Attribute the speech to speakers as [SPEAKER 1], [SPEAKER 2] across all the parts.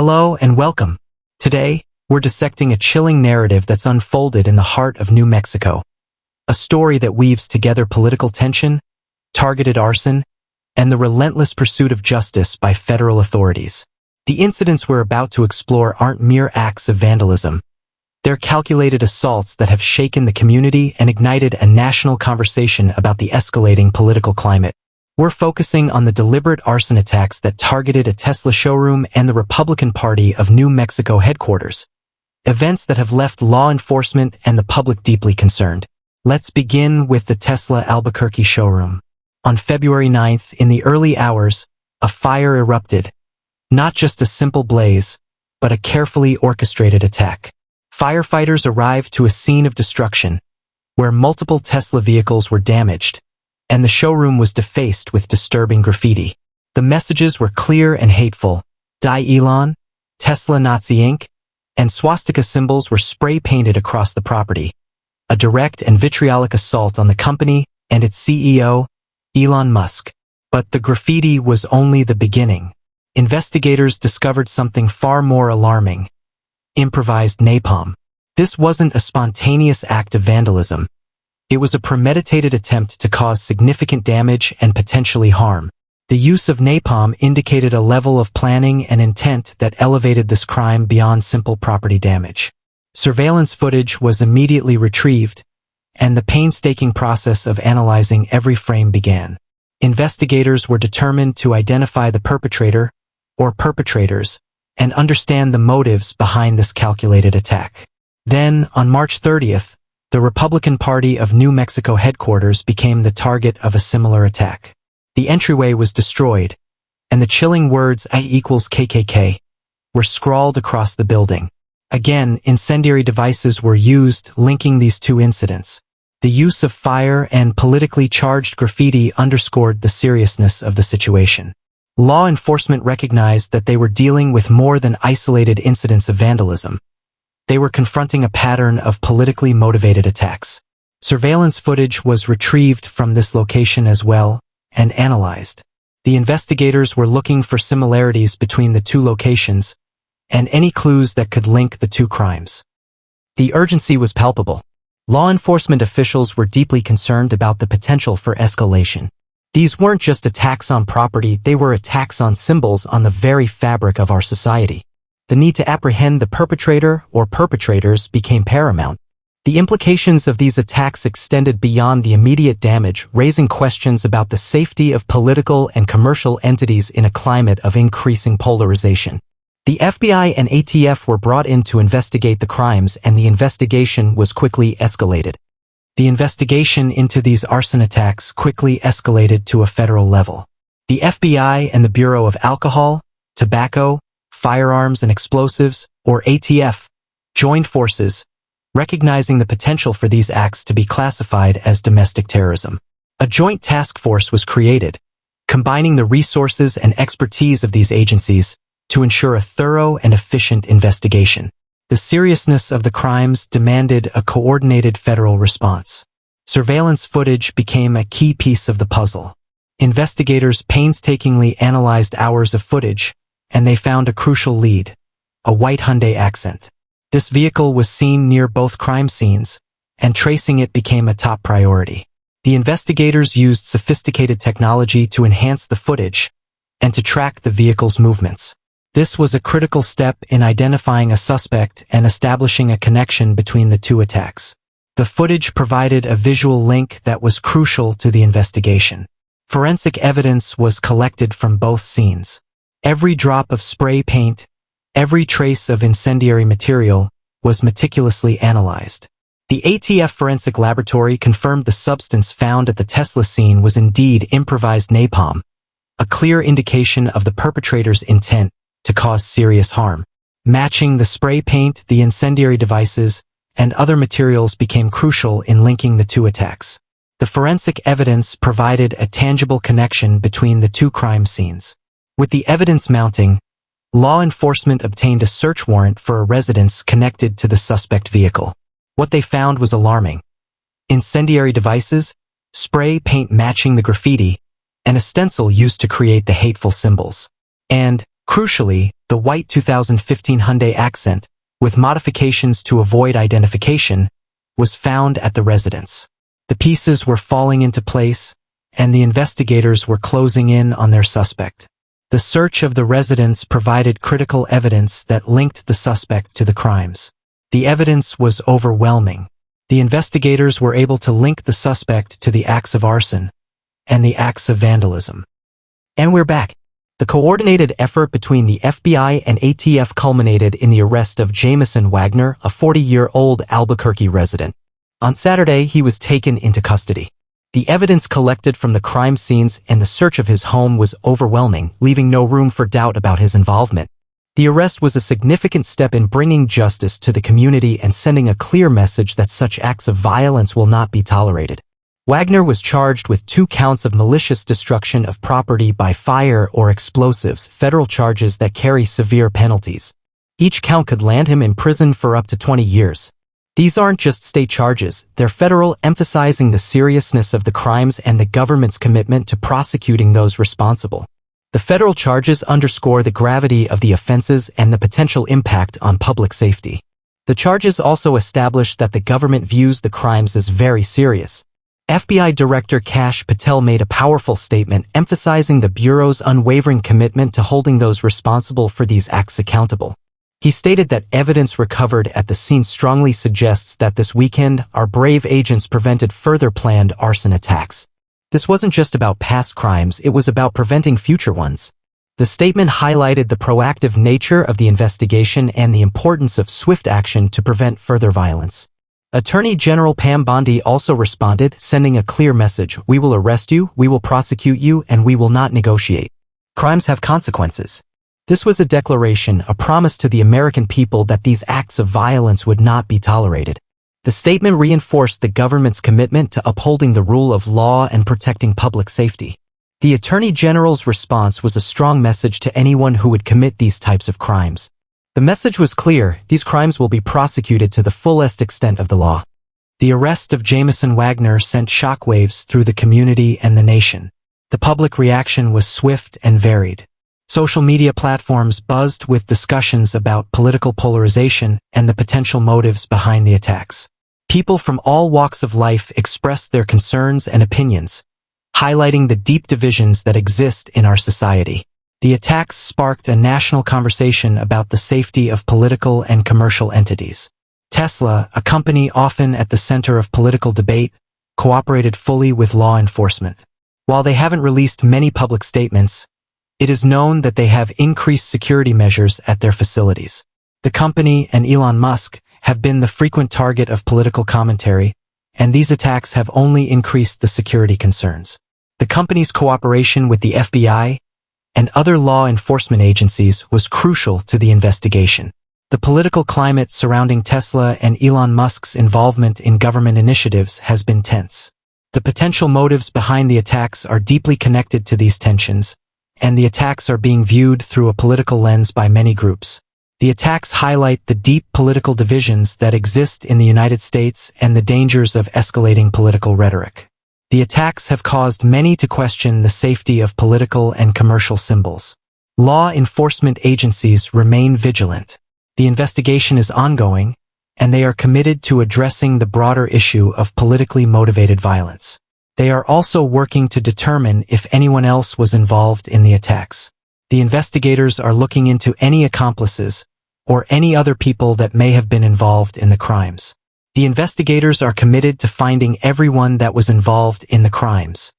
[SPEAKER 1] Hello and welcome. Today, we're dissecting a chilling narrative that's unfolded in the heart of New Mexico. A story that weaves together political tension, targeted arson, and the relentless pursuit of justice by federal authorities. The incidents we're about to explore aren't mere acts of vandalism. They're calculated assaults that have shaken the community and ignited a national conversation about the escalating political climate. We're focusing on the deliberate arson attacks that targeted a Tesla showroom and the Republican Party of New Mexico headquarters. Events that have left law enforcement and the public deeply concerned. Let's begin with the Tesla Albuquerque showroom. On February 9th, in the early hours, a fire erupted. Not just a simple blaze, but a carefully orchestrated attack. Firefighters arrived to a scene of destruction, where multiple Tesla vehicles were damaged, and the showroom was defaced with disturbing graffiti. The messages were clear and hateful. Die Elon, Tesla Nazi Inc., and swastika symbols were spray-painted across the property. A direct and vitriolic assault on the company and its CEO, Elon Musk. But the graffiti was only the beginning. Investigators discovered something far more alarming. Improvised napalm. This wasn't a spontaneous act of vandalism. It was a premeditated attempt to cause significant damage and potentially harm. The use of napalm indicated a level of planning and intent that elevated this crime beyond simple property damage. Surveillance footage was immediately retrieved, and the painstaking process of analyzing every frame began. Investigators were determined to identify the perpetrator, or perpetrators, and understand the motives behind this calculated attack. Then, on March 30th, the Republican Party of New Mexico headquarters became the target of a similar attack. The entryway was destroyed, and the chilling words I equals KKK were scrawled across the building. Again, incendiary devices were used, linking these two incidents. The use of fire and politically charged graffiti underscored the seriousness of the situation. Law enforcement recognized that they were dealing with more than isolated incidents of vandalism. They were confronting a pattern of politically motivated attacks. Surveillance footage was retrieved from this location as well and analyzed. The investigators were looking for similarities between the two locations and any clues that could link the two crimes. The urgency was palpable. Law enforcement officials were deeply concerned about the potential for escalation. These weren't just attacks on property, they were attacks on symbols on the very fabric of our society. The need to apprehend the perpetrator or perpetrators became paramount. The implications of these attacks extended beyond the immediate damage, raising questions about the safety of political and commercial entities in a climate of increasing polarization. The FBI and ATF were brought in to investigate the crimes, and the investigation was quickly escalated. The investigation into these arson attacks quickly escalated to a federal level. The FBI and the Bureau of Alcohol, Tobacco, Firearms and Explosives, or ATF, joined forces, recognizing the potential for these acts to be classified as domestic terrorism. A joint task force was created, combining the resources and expertise of these agencies to ensure a thorough and efficient investigation. The seriousness of the crimes demanded a coordinated federal response. Surveillance footage became a key piece of the puzzle. Investigators painstakingly analyzed hours of footage, and they found a crucial lead, a white Hyundai Accent. This vehicle was seen near both crime scenes, and tracing it became a top priority. The investigators used sophisticated technology to enhance the footage and to track the vehicle's movements. This was a critical step in identifying a suspect and establishing a connection between the two attacks. The footage provided a visual link that was crucial to the investigation. Forensic evidence was collected from both scenes. Every drop of spray paint, every trace of incendiary material was meticulously analyzed. The ATF Forensic Laboratory confirmed the substance found at the Tesla scene was indeed improvised napalm, a clear indication of the perpetrator's intent to cause serious harm. Matching the spray paint, the incendiary devices, and other materials became crucial in linking the two attacks. The forensic evidence provided a tangible connection between the two crime scenes. With the evidence mounting, law enforcement obtained a search warrant for a residence connected to the suspect vehicle. What they found was alarming. Incendiary devices, spray paint matching the graffiti, and a stencil used to create the hateful symbols. And, Crucially, the white 2015 Hyundai Accent, with modifications to avoid identification, was found at the residence. The pieces were falling into place, and the investigators were closing in on their suspect. The search of the residence provided critical evidence that linked the suspect to the crimes. The evidence was overwhelming. The investigators were able to link the suspect to the acts of arson and the acts of vandalism. And we're back. The coordinated effort between the FBI and ATF culminated in the arrest of Jamison Wagner, a 40-year-old Albuquerque resident. On Saturday, he was taken into custody. The evidence collected from the crime scenes and the search of his home was overwhelming, leaving no room for doubt about his involvement. The arrest was a significant step in bringing justice to the community and sending a clear message that such acts of violence will not be tolerated. Wagner was charged with 2 counts of malicious destruction of property by fire or explosives, federal charges that carry severe penalties. Each count could land him in prison for up to 20 years. These aren't just state charges, they're federal, emphasizing the seriousness of the crimes and the government's commitment to prosecuting those responsible. The federal charges underscore the gravity of the offenses and the potential impact on public safety. The charges also establish that the government views the crimes as very serious. FBI Director Kash Patel made a powerful statement emphasizing the Bureau's unwavering commitment to holding those responsible for these acts accountable. He stated that evidence recovered at the scene strongly suggests that this weekend, our brave agents prevented further planned arson attacks. This wasn't just about past crimes, it was about preventing future ones. The statement highlighted the proactive nature of the investigation and the importance of swift action to prevent further violence. Attorney General Pam Bondi also responded, sending a clear message: "We will arrest you, we will prosecute you, and we will not negotiate. Crimes have consequences." This was a declaration, a promise to the American people that these acts of violence would not be tolerated. The statement reinforced the government's commitment to upholding the rule of law and protecting public safety. The Attorney General's response was a strong message to anyone who would commit these types of crimes. The message was clear: these crimes will be prosecuted to the fullest extent of the law. The arrest of Jamison Wagner sent shockwaves through the community and the nation. The public reaction was swift and varied. Social media platforms buzzed with discussions about political polarization and the potential motives behind the attacks. People from all walks of life expressed their concerns and opinions, highlighting the deep divisions that exist in our society. The attacks sparked a national conversation about the safety of political and commercial entities. Tesla, a company often at the center of political debate, cooperated fully with law enforcement. While they haven't released many public statements, it is known that they have increased security measures at their facilities. The company and Elon Musk have been the frequent target of political commentary, and these attacks have only increased the security concerns. The company's cooperation with the FBI and other law enforcement agencies was crucial to the investigation. The political climate surrounding Tesla and Elon Musk's involvement in government initiatives has been tense. The potential motives behind the attacks are deeply connected to these tensions, and the attacks are being viewed through a political lens by many groups. The attacks highlight the deep political divisions that exist in the United States and the dangers of escalating political rhetoric. The attacks have caused many to question the safety of political and commercial symbols. Law enforcement agencies remain vigilant. The investigation is ongoing, and they are committed to addressing the broader issue of politically motivated violence. They are also working to determine if anyone else was involved in the attacks. The investigators are looking into any accomplices or any other people that may have been involved in the crimes. The investigators are committed to finding everyone that was involved in the crimes.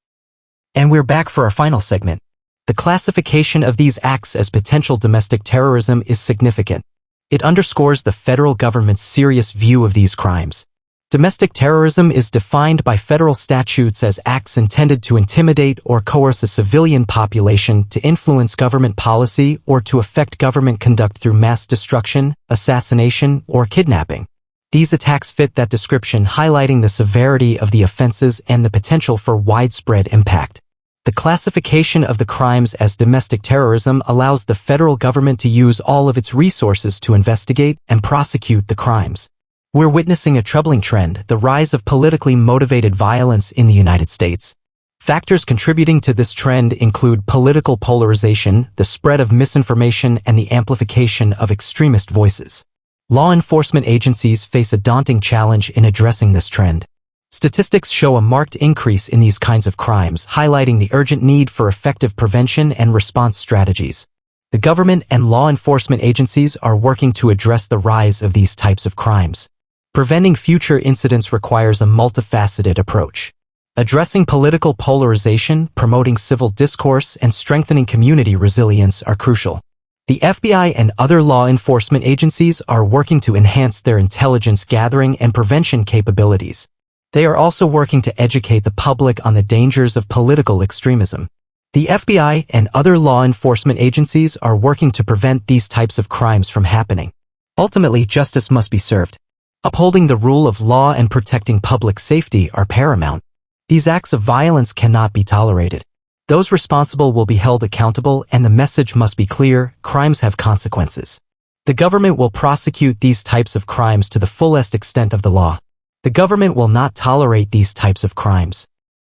[SPEAKER 1] And we're back for our final segment. The classification of these acts as potential domestic terrorism is significant. It underscores the federal government's serious view of these crimes. Domestic terrorism is defined by federal statutes as acts intended to intimidate or coerce a civilian population to influence government policy or to affect government conduct through mass destruction, assassination, or kidnapping. These attacks fit that description, highlighting the severity of the offenses and the potential for widespread impact. The classification of the crimes as domestic terrorism allows the federal government to use all of its resources to investigate and prosecute the crimes. We're witnessing a troubling trend: the rise of politically motivated violence in the United States. Factors contributing to this trend include political polarization, the spread of misinformation, and the amplification of extremist voices. Law enforcement agencies face a daunting challenge in addressing this trend. Statistics show a marked increase in these kinds of crimes, highlighting the urgent need for effective prevention and response strategies. The government and law enforcement agencies are working to address the rise of these types of crimes. Preventing future incidents requires a multifaceted approach. Addressing political polarization, promoting civil discourse, and strengthening community resilience are crucial. The FBI and other law enforcement agencies are working to enhance their intelligence gathering and prevention capabilities. They are also working to educate the public on the dangers of political extremism. The FBI and other law enforcement agencies are working to prevent these types of crimes from happening. Ultimately, justice must be served. Upholding the rule of law and protecting public safety are paramount. These acts of violence cannot be tolerated. Those responsible will be held accountable, and the message must be clear: crimes have consequences. The government will prosecute these types of crimes to the fullest extent of the law. The government will not tolerate these types of crimes.